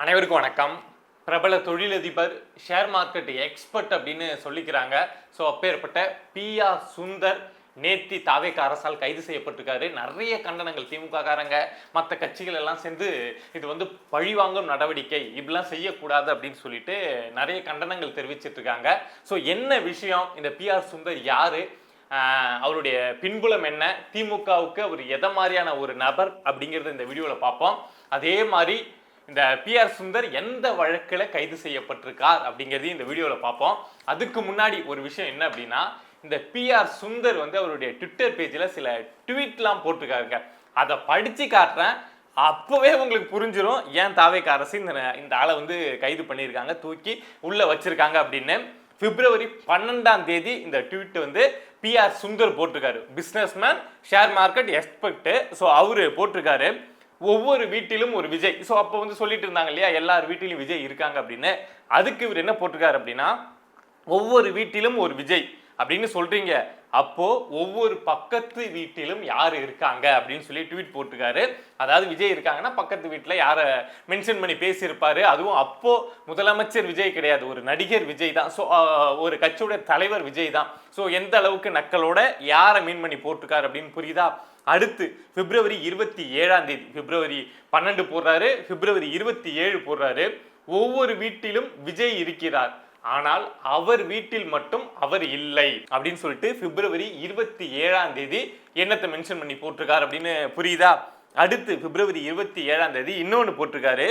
அனைவருக்கும் வணக்கம். பிரபல தொழிலதிபர், ஷேர் மார்க்கெட் எக்ஸ்பர்ட் அப்படின்னு சொல்லிக்கிறாங்க. ஸோ அப்பேற்பட்ட PR சுந்தர் நேத்தி தாவேக அரசால் கைது செய்யப்பட்டிருக்காரு. நிறைய கண்டனங்கள் திமுக காரங்க மற்ற கட்சிகள் எல்லாம் சேர்ந்து இது வந்து பழிவாங்கும் நடவடிக்கை, இப்படிலாம் செய்யக்கூடாது அப்படின்னு சொல்லிட்டு நிறைய கண்டனங்கள் தெரிவிச்சிட்டு இருக்காங்க. ஸோ என்ன விஷயம், இந்த PR சுந்தர் யாரு, அவருடைய பின்புலம் என்ன, திமுகவுக்கு அவர் எதை மாதிரியான ஒரு நபர் அப்படிங்கிறது இந்த வீடியோவில் பார்ப்போம். அதே மாதிரி இந்த PR சுந்தர் எந்த வழக்கில் கைது செய்யப்பட்டிருக்கார் அப்படிங்கிறதையும் இந்த வீடியோவில் பார்ப்போம். அதுக்கு முன்னாடி ஒரு விஷயம் என்ன அப்படின்னா, இந்த PR சுந்தர் வந்து அவருடைய ட்விட்டர் பேஜில் சில ட்வீட்லாம் போட்டிருக்காருங்க. அதை படித்து காட்டுறேன், அப்போவே உங்களுக்கு புரிஞ்சிடும் ஏன் தாவேக அரசு இந்த ஆளை வந்து கைது பண்ணியிருக்காங்க, தூக்கி உள்ளே வச்சிருக்காங்க அப்படின்னு. பிப்ரவரி 12 இந்த ட்வீட் வந்து PR சுந்தர் போட்டிருக்காரு. Businessman, share market expert. So அவரு போட்டிருக்காரு, ஒவ்வொரு வீட்டிலும் ஒரு விஜய். ஸோ அப்போ வந்து சொல்லிட்டு இருந்தாங்க இல்லையா, எல்லார் வீட்டிலும் விஜய் இருக்காங்க அப்படின்னு. அதுக்கு இவர் என்ன போட்டிருக்காரு அப்படின்னா, ஒவ்வொரு வீட்டிலும் ஒரு விஜய் அப்படின்னு சொல்றீங்க, அப்போ ஒவ்வொரு பக்கத்து வீட்டிலும் யார் இருக்காங்க அப்படின்னு சொல்லி ட்வீட் போட்டிருக்காரு. அதாவது விஜய் இருக்காங்கன்னா பக்கத்து வீட்டில் யாரை மென்ஷன் பண்ணி பேசியிருப்பாரு. அதுவும் அப்போ முதலமைச்சர் விஜய் கிடையாது, ஒரு நடிகர் விஜய் தான். ஸோ ஒரு கட்சியோட தலைவர் விஜய் தான். ஸோ எந்த அளவுக்கு நக்கலோட யாரை மீன் பண்ணி போட்டிருக்காரு அப்படின்னு புரியுதா? அடுத்து பிப்ரவரி 27 பிப்ரவரி 12 போடுறாரு, பிப்ரவரி 27 போடுறாரு, ஒவ்வொரு வீட்டிலும் விஜய் இருக்கிறார், ஆனால் அவர் வீட்டில் மட்டும் அவர் இல்லை அப்படின்னு சொல்லிட்டு பிப்ரவரி 27 என்னத்தை மென்ஷன் பண்ணி போட்டிருக்காரு அப்படின்னு புரியுதா? அடுத்து பிப்ரவரி 27 இன்னொன்று போட்டிருக்காரு,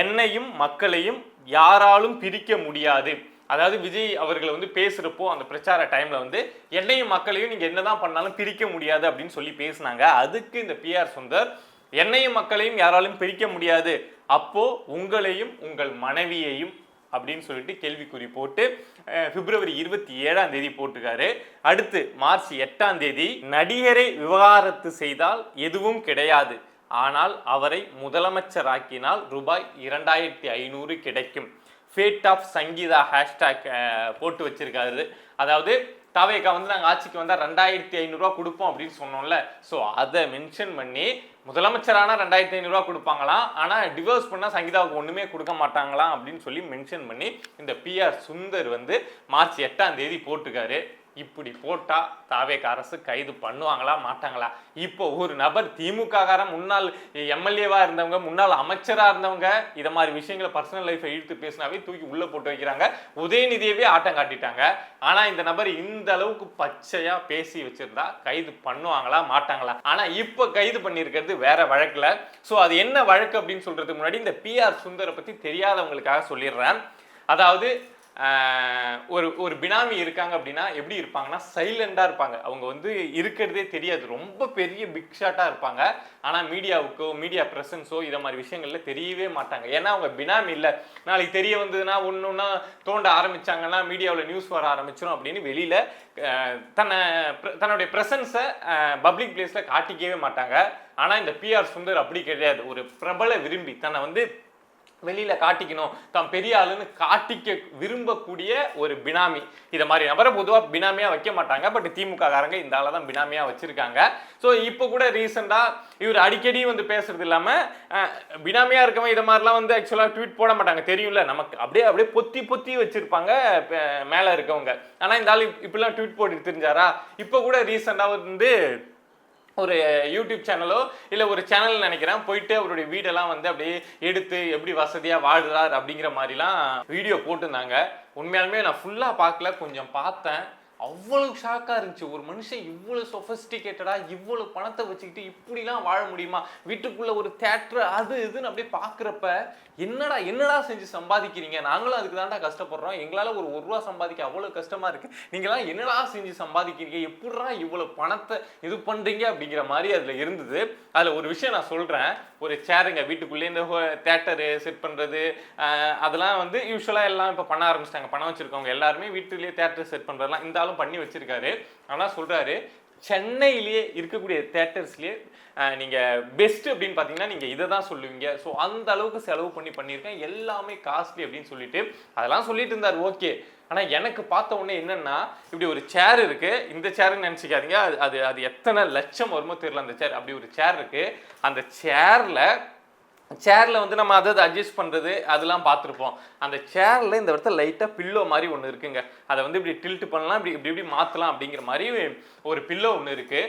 என்னையும் மக்களையும் யாராலும் பிரிக்க முடியாது. அதாவது விஜய் அவர்களை வந்து பேசுறப்போ அந்த பிரச்சார டைம்ல வந்து என்னையும் மக்களையும் நீங்க என்னதான் பண்ணாலும் பிரிக்க முடியாது அப்படின்னு சொல்லி பேசினாங்க. அதுக்கு இந்த PR சுந்தர், என்னையும் மக்களையும் யாராலும் பிரிக்க முடியாது, அப்போ உங்களையும் உங்கள் மனைவியையும் அப்படின்னு சொல்லிட்டு கேள்விக்குறி போட்டு பிப்ரவரி 27 போட்டிருக்காரு. அடுத்து மார்ச் 8 நடிகரை விவகாரத்து செய்தால் எதுவும் கிடையாது, ஆனால் அவரை முதலமைச்சராக்கினால் ரூபாய் 2500 கிடைக்கும். ஃபேட் ஆஃப் சங்கீதா ஹேஷ்டாக் போட்டு வச்சிருக்காரு. அதாவது தாவேகா வந்து நாங்கள் ஆட்சிக்கு வந்தால் 2500 கொடுப்போம் அப்படின்னு சொன்னோம்ல, ஸோ அதை மென்ஷன் பண்ணி முதலமைச்சரான 2500 கொடுப்பாங்களாம், ஆனால் டிவோர்ஸ் பண்ணால் சங்கீதாவுக்கு ஒன்றுமே கொடுக்க மாட்டாங்களாம் அப்படின்னு சொல்லி மென்ஷன் பண்ணி இந்த PR சுந்தர் வந்து மார்ச் 8 போட்டிருக்காரு. இப்படி போட்டா தாவேக அரசு கைது பண்ணுவாங்களா மாட்டாங்களா? இப்போ ஒரு நபர் திமுக காரன், முன்னாள் MLA-வா இருந்தவங்க, முன்னாள் அமைச்சரா இருந்தவங்க, இதை மாதிரி விஷயங்களை பர்சனல் லைஃபை இழுத்து பேசினாவே தூக்கி உள்ள போட்டு வைக்கிறாங்க. உதயநிதியவே ஆட்டம் காட்டிட்டாங்க. ஆனா இந்த நபர் இந்த அளவுக்கு பச்சையா பேசி வச்சிருந்தா கைது பண்ணுவாங்களா மாட்டாங்களா? ஆனா இப்ப கைது பண்ணியிருக்கிறது வேற வழக்குல. ஸோ அது என்ன வழக்கு அப்படின்னு சொல்றதுக்கு முன்னாடி இந்த PR சுந்தரை பத்தி தெரியாதவங்களுக்காக சொல்லிடுறேன். அதாவது ஒரு பினாமி இருக்காங்க அப்படின்னா எப்படி இருப்பாங்கன்னா, சைலண்டா இருப்பாங்க. அவங்க வந்து இருக்கிறதே தெரியாது, ரொம்ப பெரிய பிக் ஷாட்டா இருப்பாங்க. ஆனா மீடியாவுக்கோ மீடியா பிரசன்ஸோ இதை மாதிரி விஷயங்கள்ல தெரியவே மாட்டாங்க. ஏன்னா அவங்க பினாமி இல்லை. நாளைக்கு தெரிய வந்ததுன்னா ஒன்னொன்னா தோண்ட ஆரம்பிச்சாங்கன்னா மீடியாவில் நியூஸ் வர ஆரம்பிச்சிடும் அப்படின்னு வெளியில தன்னுடைய பிரசன்ஸை பப்ளிக் பிளேஸ்ல காட்டிக்கவே மாட்டாங்க. ஆனா இந்த PR சுந்தர் அப்படி கிடையாது. ஒரு பிரபல விரும்பி தன்னை வந்து வெளியில காட்டிக்கணும், தான் பெரிய ஆளுன்னு காட்டிக்க விரும்பக்கூடிய ஒரு பினாமி. இதை மாதிரி நபரை பொதுவாக பினாமியா வைக்க மாட்டாங்க. பட் திமுக காரங்க இந்த ஆளை தான் பினாமியா வச்சிருக்காங்க. ஸோ இப்போ கூட ரீசெண்டா இவர் அடிக்கடி வந்து பேசுறது இல்லாம பினாமியா இருக்கவங்க இதை மாதிரிலாம் வந்து ஆக்சுவலாக ட்வீட் போட மாட்டாங்க, தெரியும்ல நமக்கு. அப்படியே பொத்தி வச்சிருப்பாங்க மேல இருக்கவங்க. ஆனா இந்த ஆள் இப்படிலாம் ட்வீட் போட்டு தெரிஞ்சாரா? இப்போ கூட ரீசெண்டா வந்து ஒரு யூடியூப் சேனலோ இல்லை ஒரு சேனல் நினைக்கிறேன், போயிட்டு அவருடைய வீடெல்லாம் வந்து அப்படியே எடுத்து எப்படி வசதியாக வாழ்றார் அப்படிங்கிற மாதிரிலாம் வீடியோ போட்டிருந்தாங்க. உண்மையாலுமே நான் ஃபுல்லாக பார்க்கல, கொஞ்சம் பார்த்தேன். அவ்வளவு ஷாக்காக இருந்துச்சு. ஒரு மனுஷன் இவ்வளோ சொஃபஸ்டிகேட்டடாக இவ்வளோ பணத்தை வச்சுக்கிட்டு இப்படிலாம் வாழ முடியுமா? வீட்டுக்குள்ளே ஒரு தேட்டர் அது இதுன்னு அப்படியே பார்க்குறப்ப என்னடா செஞ்சு சம்பாதிக்கிறீங்க? நாங்களும் அதுக்கு தாண்டா கஷ்டப்படுறோம், எங்களால் ஒரு ரூபா சம்பாதிக்க அவ்வளோ கஷ்டமாக இருக்குது, நீங்களாம் என்னடா செஞ்சு சம்பாதிக்கிறீங்க, எப்படா இவ்வளோ பணத்தை இது பண்ணுறீங்க அப்படிங்கிற மாதிரி அதில் இருந்தது. அதில் ஒரு விஷயம் நான் சொல்கிறேன். ஒரு சேருங்க, வீட்டுக்குள்ளே இந்த தேட்டரு செட் பண்ணுறது அதெல்லாம் வந்து யூஸ்வலாக எல்லாம் இப்போ பண்ண ஆரம்பிச்சிட்டாங்க. பணம் வச்சுருக்கவங்க எல்லாருமே வீட்டுலேயே தேட்டர் செட் பண்ணுறதுலாம் இந்த ஆளும் பண்ணி வச்சுருக்காரு. ஆனால் சொல்கிறாரு, சென்னையிலேயே இருக்கக்கூடிய தேட்டர்ஸ்லேயே நீங்கள் பெஸ்ட் அப்படின்னு பார்த்தீங்கன்னா நீங்கள் இதை தான் சொல்லுவீங்க. ஸோ அந்த அளவுக்கு செலவு பண்ணியிருக்கேன், எல்லாமே காஸ்ட்லி அப்படின்னு சொல்லிட்டு அதெல்லாம் சொல்லிட்டு இருந்தார். ஓகே, ஆனால் எனக்கு பார்த்த உடனே என்னன்னா, இப்படி ஒரு சேர் இருக்கு, இந்த சேருன்னு நினச்சிக்காதீங்க, அது எத்தனை லட்சம் வருமோ தெரியல அந்த சேர். அப்படி ஒரு சேர் இருக்கு. அந்த சேர்ல சேர்ல வந்து நம்ம அதை அட்ஜஸ்ட் பண்றது அதெல்லாம் பார்த்துருப்போம். அந்த சேர்ல இந்த இடத்துல லைட்டா பில்லோ மாதிரி ஒன்று இருக்குங்க. அதை வந்து இப்படி டில்ட் பண்ணலாம், இப்படி இப்படி இப்படி மாத்தலாம் அப்படிங்கிற மாதிரி ஒரு பில்லோ ஒன்று இருக்கு.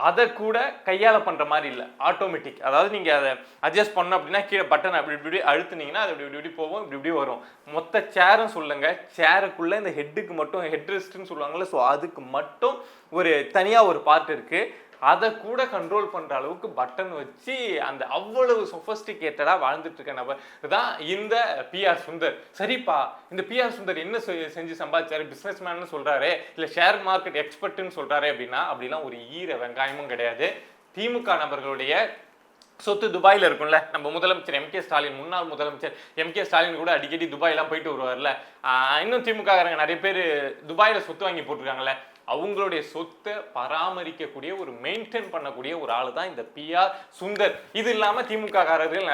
அதை கூட கையால பண்ற மாதிரி இல்லை, ஆட்டோமேட்டிக். அதாவது நீங்க அதை அட்ஜஸ்ட் பண்ணணும் அப்படின்னா கீழே பட்டன் அப்படி இப்படி அழுத்துனீங்கன்னா அது இப்படி இப்படி இப்படி போகும், இப்படி இப்படி வரும். மொத்த சேரும் சொல்லுங்க, சேருக்குள்ள இந்த ஹெட்டுக்கு மட்டும் ஹெட் ரெஸ்ட்னு சொல்லுவாங்கல்ல, ஸோ அதுக்கு மட்டும் ஒரு தனியா ஒரு பார்ட் இருக்கு. அதை கூட கண்ட்ரோல் பண்ற அளவுக்கு பட்டன் வச்சு அந்த அவ்வளவு சொஃபஸ்டிகேட்டடா வாழ்ந்துட்டு இருக்க நபர் தான் இந்த பிஆர் சுந்தர். சரிப்பா, இந்த பிஆர் சுந்தர் என்ன செஞ்சு சம்பாதிச்சாரு, பிசினஸ் மேன் சொல்றாரு இல்ல ஷேர் மார்க்கெட் எக்ஸ்பர்ட்னு சொல்றாரு அப்படின்னா அப்படிலாம் ஒரு ஈர வெங்காயமும் கிடையாது. திமுக நபர்களுடைய சொத்து துபாயில இருக்கும்ல, நம்ம முதலமைச்சர் எம் கே ஸ்டாலின், முன்னாள் முதலமைச்சர் எம் கே ஸ்டாலின் கூட அடிக்கடி துபாய்லாம் போயிட்டு வருவார்ல. இன்னும் திமுக நிறைய பேர் துபாயில சொத்து வாங்கி போட்டிருக்காங்கல்ல, அவங்களுடைய சொத்தை பராமரிக்கக்கூடிய ஒரு மெயின்டைன் பண்ணக்கூடிய ஒரு ஆளு தான் இந்த பிஆர் சுந்தர். இது இல்லாம திமுக காரர்கள்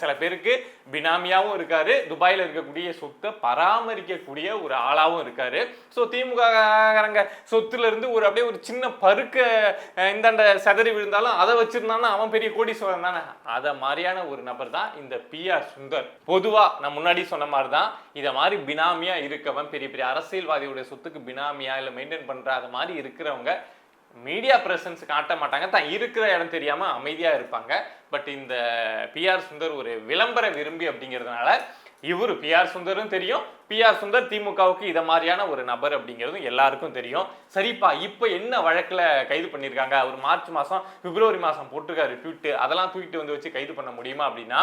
சில பேருக்கு பினாமியாவும் இருக்காரு, துபாயில இருக்கக்கூடிய சொத்தை பராமரிக்கக்கூடிய ஒரு ஆளாவும் இருக்காரு. ஸோ திமுக காரங்க சொத்துல இருந்து ஒரு அப்படியே ஒரு சின்ன பருக்க இந்தாண்ட சதறி விழுந்தாலும் அதை வச்சிருந்தாலும் அவன் பெரிய கோடீஸ்வரன் தானே. அதை மாதிரியான ஒரு நபர் தான் இந்த பிஆர் சுந்தர். பொதுவா நான் முன்னாடி சொன்ன மாதிரி தான் இதை மாதிரி பினாமியா இருக்கவன், பெரிய பெரிய அரசியல்வாதியுடைய சொத்துக்கு பினாமியா இல்லை மெயின்டைன் பண்ற அது மாதிரி இருக்கிறவங்க மீடியா பிரசன்ஸ் காட்ட மாட்டாங்க, தான் இருக்கிற இடம் தெரியாம அமைதியா இருப்பாங்க. பட் இந்த பிஆர் சுந்தர் ஒரு விளம்பர விரும்பி அப்படிங்கிறதுனால இவரு பிஆர் சுந்தரும் தெரியும், பிஆர் சுந்தர் திமுகவுக்கு இதை மாதிரியான ஒரு நபர் அப்படிங்கிறதும் எல்லாருக்கும் தெரியும். சரிப்பா, இப்போ என்ன வழக்கில் கைது பண்ணியிருக்காங்க? அவர் மார்ச் மாதம் பிப்ரவரி மாதம் போட்டிருக்காரு ட்வீட்டு, அதெல்லாம் தூக்கிட்டு வந்து வச்சு கைது பண்ண முடியுமா அப்படின்னா,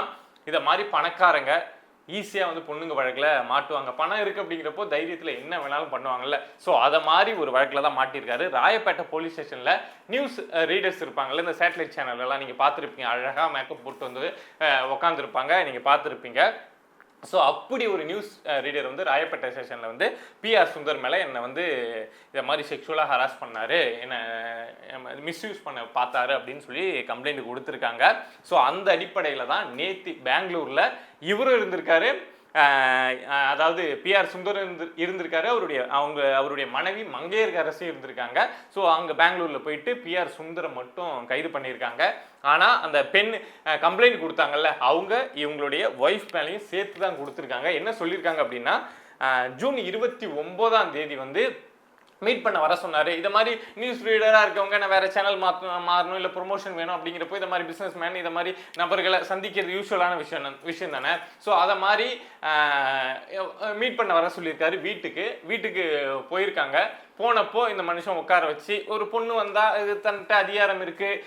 இதை மாதிரி பணக்காரங்க ஈஸியாக வந்து பொண்ணுங்க வழக்கில் மாட்டுவாங்க. பணம் இருக்குது அப்படிங்கிறப்போ தைரியத்தில் என்ன வேணாலும் பண்ணுவாங்கல்ல. ஸோ அதை மாதிரி ஒரு வழக்கில் தான் மாட்டியிருக்காரு. ராயப்பேட்டை போலீஸ் ஸ்டேஷனில் நியூஸ் ரீடர்ஸ் இருப்பாங்கல்ல, இந்த சேட்டலைட் சேனல்லாம் நீங்கள் பார்த்துருப்பீங்க, அழகாக மேக்கப் போட்டு வந்து உட்காந்துருப்பாங்க, நீங்கள் பார்த்துருப்பீங்க. ஸோ அப்படி ஒரு நியூஸ் ரீடர் வந்து ராயப்பேட்டை ஸ்டேஷனில் வந்து பிஆர் சுந்தர் மேலே என்னை வந்து இதை மாதிரி செக்ஷுவலாக ஹராஸ் பண்ணார், என்னை மிஸ்யூஸ் பண்ண பார்த்தாரு அப்படின்னு சொல்லி கம்ப்ளைண்ட் கொடுத்துருக்காங்க. ஸோ அந்த அடிப்படையில் தான் நேற்று பெங்களூரில் இவரும் இருந்திருக்காரு, அதாவது பிஆர் சுந்தர் இருந்திருக்காரு, அவருடைய மனைவி மங்கையர்கரசி இருந்திருக்காங்க. ஸோ அங்கே பெங்களூரில் போயிட்டு பிஆர் சுந்தரை மட்டும் கைது பண்ணியிருக்காங்க. ஆனால் அந்த பெண் கம்ப்ளைண்ட் கொடுத்தாங்கல்ல, அவங்க இவங்களுடைய ஒய்ஃப் மேலேயும் சேர்த்து தான் கொடுத்துருக்காங்க. என்ன சொல்லியிருக்காங்க அப்படின்னா, ஜூன் 29 வந்து மீட் பண்ண வர சொன்னார். இதை மாதிரி நியூஸ் ரீடராக இருக்கவங்க நான் வேறு சேனல் மாறணும் இல்லை ப்ரொமோஷன் வேணும் அப்படிங்கிறப்போ இதை மாதிரி பிஸ்னஸ் மேன் இதை மாதிரி நபர்களை சந்திக்கிறது யூஸ்வலான விஷயம் தானே. ஸோ அதை மாதிரி மீட் பண்ண வர சொல்லியிருக்காரு. வீட்டுக்கு போயிருக்காங்க. போனப்போ இந்த மனுஷன் உட்கார வச்சு, ஒரு பொண்ணு வந்தால் இது தன்கிட்ட அதிகாரம் இருக்குது,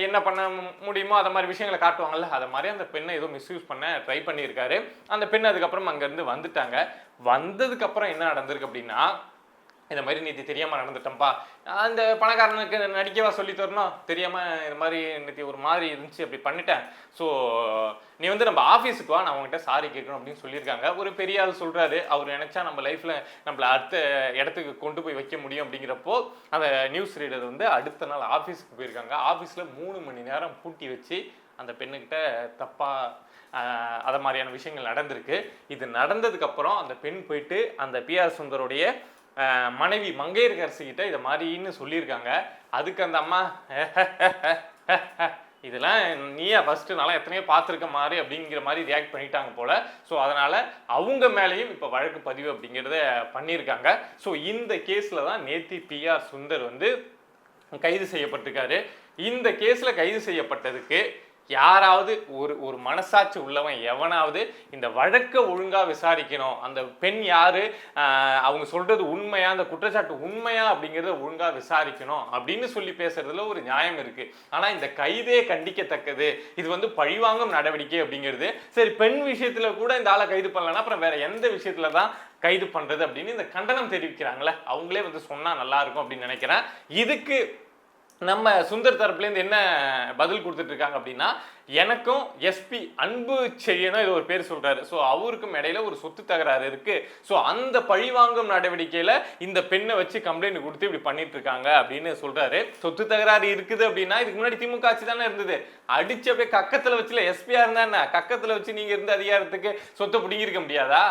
என்ன பண்ண முடியுமோ அதை மாதிரி விஷயங்களை காட்டுவாங்கல்ல, அதை மாதிரி அந்த பெண்ணை ஏதோ மிஸ்யூஸ் பண்ண ட்ரை பண்ணியிருக்காரு. அந்த பெண் அதுக்கப்புறம் அங்கேருந்து வந்துட்டாங்க. வந்ததுக்கப்புறம் என்ன நடந்திருக்கு அப்படின்னா, இந்த மாதிரி நேற்று தெரியாமல் நடந்துட்டேன்ப்பா, அந்த பணக்காரனுக்கு நடிக்கவா சொல்லி தரணும், தெரியாமல் இந்த மாதிரி நேற்று ஒரு மாதிரி இருந்துச்சு, அப்படி பண்ணிட்டேன். ஸோ நீ வந்து நம்ம ஆஃபீஸுக்கு வா, நான் உங்ககிட்ட சாரி கேட்கணும் அப்படின்னு சொல்லியிருக்காங்க. ஒரு பெரிய ஆள் சொல்கிறாரு, அவர் நினச்சா நம்ம லைஃப்பில் நம்மளை அடுத்த இடத்துக்கு கொண்டு போய் வைக்க முடியும் அப்படிங்கிறப்போ அந்த நியூஸ் ரீடர் வந்து அடுத்த நாள் ஆஃபீஸுக்கு போயிருக்காங்க. ஆஃபீஸில் 3 மணி நேரம் பூட்டி வச்சு அந்த பெண்ணுக்கிட்ட தப்பாக அதை மாதிரியான விஷயங்கள் நடந்திருக்கு. இது நடந்ததுக்கப்புறம் அந்த பெண் போயிட்டு அந்த பிஆர் சுந்தருடைய மனைவி மங்கையர்கரசிக்கிட்ட இதை மாதிரின்னு சொல்லியிருக்காங்க. அதுக்கு அந்த அம்மா இதெல்லாம் நீயா ஃபர்ஸ்ட் நாளாக எத்தனையோ பார்த்துருக்க மாதிரி அப்படிங்கிற மாதிரி ரியாக்ட் பண்ணிட்டாங்க போல. ஸோ அதனால அவங்க மேலேயும் இப்போ வழக்கு பதிவு அப்படிங்கிறத பண்ணியிருக்காங்க. ஸோ இந்த கேஸில் தான் நேத்தி பிஆர் சுந்தர் வந்து கைது செய்யப்பட்டிருக்காரு. இந்த கேஸில் கைது செய்யப்பட்டதுக்கு யாராவது ஒரு மனசாட்சி உள்ளவன் எவனாவது இந்த வழக்கை ஒழுங்கா விசாரிக்கணும், அந்த பெண் யாரு, அவங்க சொல்றது உண்மையா, அந்த குற்றச்சாட்டு உண்மையா அப்படிங்கிறத ஒழுங்கா விசாரிக்கணும் அப்படின்னு சொல்லி பேசுறதுல ஒரு நியாயம் இருக்கு. ஆனா இந்த கைதே கண்டிக்கத்தக்கது. இது வந்து பழிவாங்கும் நடவடிக்கை அப்படிங்கிறது. சரி, பெண் விஷயத்துல கூட இந்த ஆளை கைது பண்ணலன்னா அப்புறம் வேற எந்த விஷயத்துல தான் கைது பண்றது அப்படின்னு இந்த கண்டனம் தெரிவிக்கிறாங்களே, அவங்களே வந்து சொன்னா நல்லா இருக்கும் அப்படின்னு நினைக்கிறேன். இதுக்கு நம்ம சுந்தர் தரப்புலேருந்து என்ன பதில் கொடுத்துட்டு இருக்காங்க அப்படின்னா, எனக்கும் எஸ்பி அன்பு செய்யணும் இது ஒரு பேர் சொல்றாரு. ஸோ அவருக்கும் இடையில ஒரு சொத்து தகராறு இருக்கு. ஸோ அந்த பழிவாங்கும் நடவடிக்கையில இந்த பெண்ணை வச்சு கம்ப்ளைண்ட் கொடுத்து இப்படி பண்ணிட்டு இருக்காங்க அப்படின்னு சொல்றாரு. சொத்து தகராறு இருக்குது அப்படின்னா இதுக்கு முன்னாடி திமுக ஆட்சி தானே இருந்தது, அடிச்சு அப்படியே கக்கத்துல வச்சுல எஸ்பியா இருந்தா என்ன, கக்கத்துல வச்சு நீங்க இருந்த அதிகாரத்துக்கு சொத்தை பிடிங்கிருக்க முடியாதா?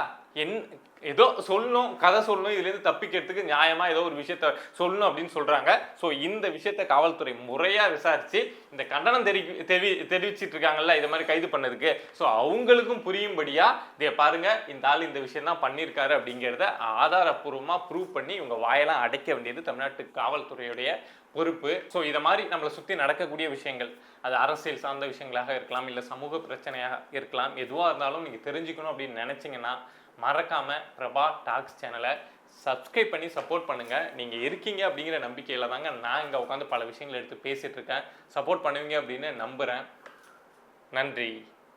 ஏதோ சொல்லணும், கதை சொல்லணும், இதுலேருந்து தப்பிக்கிறதுக்கு நியாயமா ஏதோ ஒரு விஷயத்த சொல்லணும் அப்படின்னு சொல்றாங்க. ஸோ இந்த விஷயத்த காவல்துறை முறையா விசாரிச்சு இந்த கண்டனம் தெரிவிச்சிருக்க பேசிட்டு இருக்காங்கல்ல இது மாதிரி கைது பண்ணதுக்கு. ஸோ அவங்களுக்கும் புரியும்படியா இதை பாருங்க இந்த ஆள் இந்த விஷயம் தான் பண்ணியிருக்காரு அப்படிங்கிறத ஆதாரப்பூர்வமா ப்ரூவ் பண்ணி இவங்க வாயெல்லாம் அடைக்க வேண்டியது தமிழ்நாட்டு காவல்துறையுடைய பொறுப்பு. ஸோ இதை மாதிரி நம்மளை சுற்றி நடக்கக்கூடிய விஷயங்கள், அது அரசியல் சார்ந்த விஷயங்களாக இருக்கலாம், இல்லை சமூக பிரச்சனையாக இருக்கலாம், எதுவாக இருந்தாலும் நீங்கள் தெரிஞ்சுக்கணும் அப்படின்னு நினச்சிங்கன்னா மறக்காம பிரபா டாக்ஸ் சேனலை சப்ஸ்கிரைப் பண்ணி சப்போர்ட் பண்ணுங்க. நீங்க இருக்கீங்க அப்படிங்கிற நம்பிக்கையில தாங்க நான் இங்க உட்காந்து பல விஷயங்களை எடுத்து பேசிட்டு இருக்கேன். சப்போர்ட் பண்ணுவீங்க அப்படின்னு நம்புறேன். நன்றி.